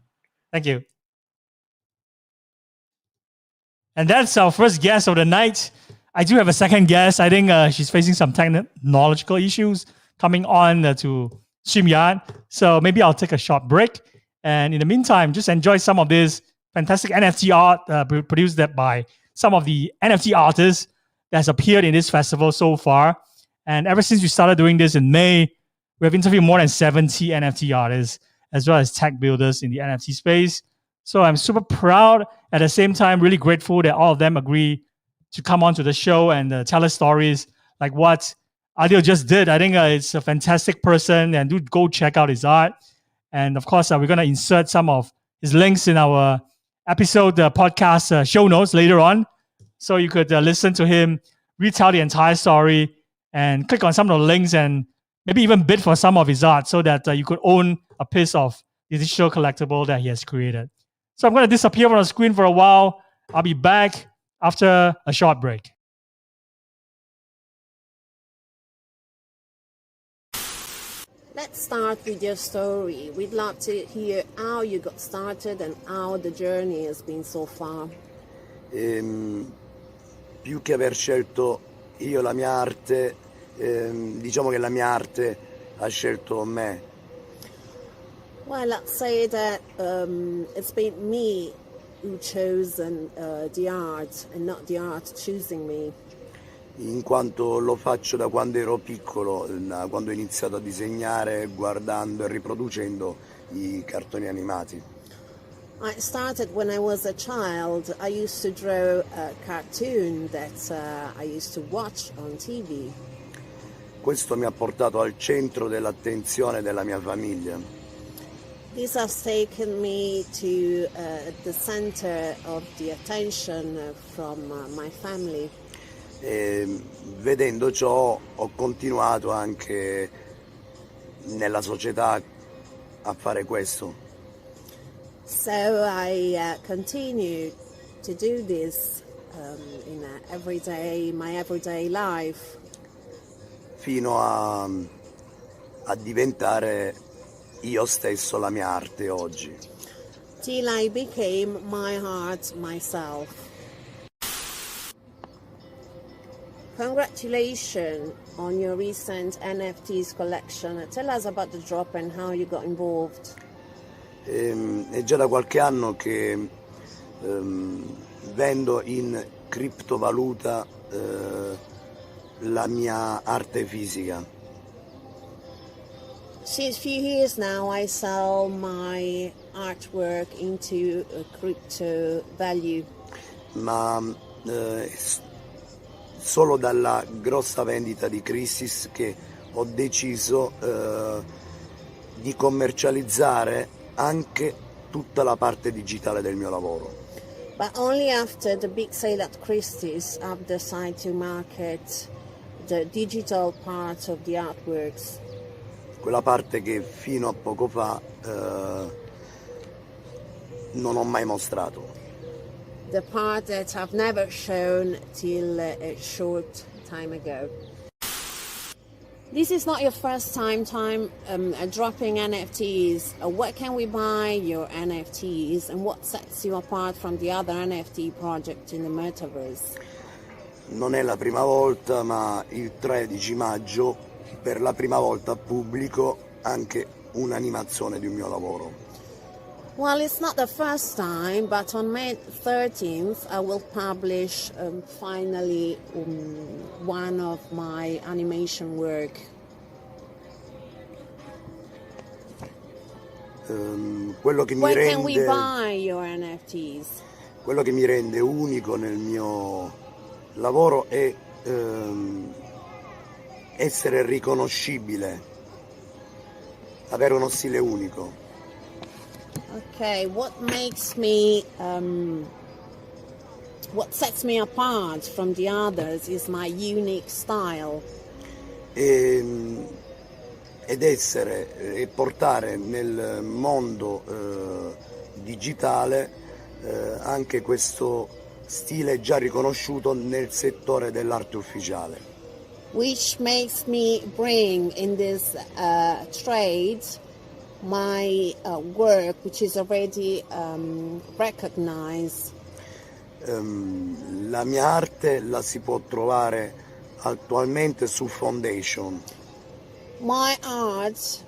[SPEAKER 1] Thank you. And that's our first guest of the night. I do have a second guest. I think she's facing some technological issues coming on to StreamYard. So maybe I'll take a short break. And in the meantime, just enjoy some of this fantastic NFT art produced by some of the NFT artists that's appeared in this festival so far. And ever since we started doing this in May, we have interviewed more than 70 NFT artists, as well as tech builders in the NFT space. So I'm super proud, at the same time, really grateful that all of them agree to come on to the show and tell us stories like what Adil just did. I think it's a fantastic person, and do go check out his art. And of course, we're going to insert some of his links in our episode podcast show notes later on. So you could listen to him retell the entire story and click on some of the links and maybe even bid for some of his art so that you could own a piece of the digital collectible that he has created. So I'm going to disappear from the screen for a while. I'll be back after a short break.
[SPEAKER 3] Let's start with your story. We'd love to hear how you got started and how the journey has been so far.
[SPEAKER 4] Più che aver scelto io la mia arte, diciamo che la mia arte ha scelto me.
[SPEAKER 3] Well, let's say that it's been me who chose the art and not the art choosing me.
[SPEAKER 4] In quanto lo faccio da quando ero piccolo, da quando ho iniziato a disegnare, guardando e riproducendo i cartoni animati.
[SPEAKER 3] I started when I was a child. I used to draw a cartoon that I used to watch on TV.
[SPEAKER 4] Questo mi ha portato al centro dell'attenzione della mia famiglia.
[SPEAKER 3] This has taken me to the center of the attention from my family.
[SPEAKER 4] E vedendo ciò ho continuato anche nella società a fare questo.
[SPEAKER 3] So I continued to do this in my everyday life.
[SPEAKER 4] Fino a diventare io stesso la mia arte oggi.
[SPEAKER 3] Till I became my art myself. Congratulations on your recent NFTs collection. Tell us about the drop and how you got involved.
[SPEAKER 4] È già da qualche anno che vendo in criptovaluta la mia arte fisica.
[SPEAKER 3] Since a few years now I sell my artwork into a crypto value.
[SPEAKER 4] Ma solo dalla grossa vendita di Crisis che ho deciso di commercializzare anche tutta la parte digitale del mio lavoro.
[SPEAKER 3] But only after the big sale at Christie's I've decided to market the digital part of the artworks.
[SPEAKER 4] Quella parte che fino a poco fa non ho mai mostrato.
[SPEAKER 3] The part that I've never shown till a short time ago. This is not your first time dropping NFTs. Where can we buy your NFTs and what sets you apart from the other NFT project in the metaverse?
[SPEAKER 4] Non è la prima volta, ma il 13 maggio per la prima volta pubblico anche un'animazione di un mio lavoro.
[SPEAKER 3] Well, it's not the first time, but on May 13th I will publish finally one of my animation work.
[SPEAKER 4] Quello che mi
[SPEAKER 3] Where can we
[SPEAKER 4] rende
[SPEAKER 3] buy your NFTs?
[SPEAKER 4] quello che mi rende unico nel mio lavoro è essere riconoscibile, avere uno stile unico.
[SPEAKER 3] Okay, what makes me, what sets me apart from the others is my unique style.
[SPEAKER 4] Ed essere e portare nel mondo digitale anche questo stile già riconosciuto nel settore dell'arte ufficiale.
[SPEAKER 3] Which makes me bring in this trade my work, which is already recognized.
[SPEAKER 4] La mia arte la si può trovare attualmente su Foundation.
[SPEAKER 3] My art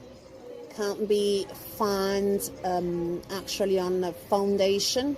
[SPEAKER 3] can be found actually on Foundation.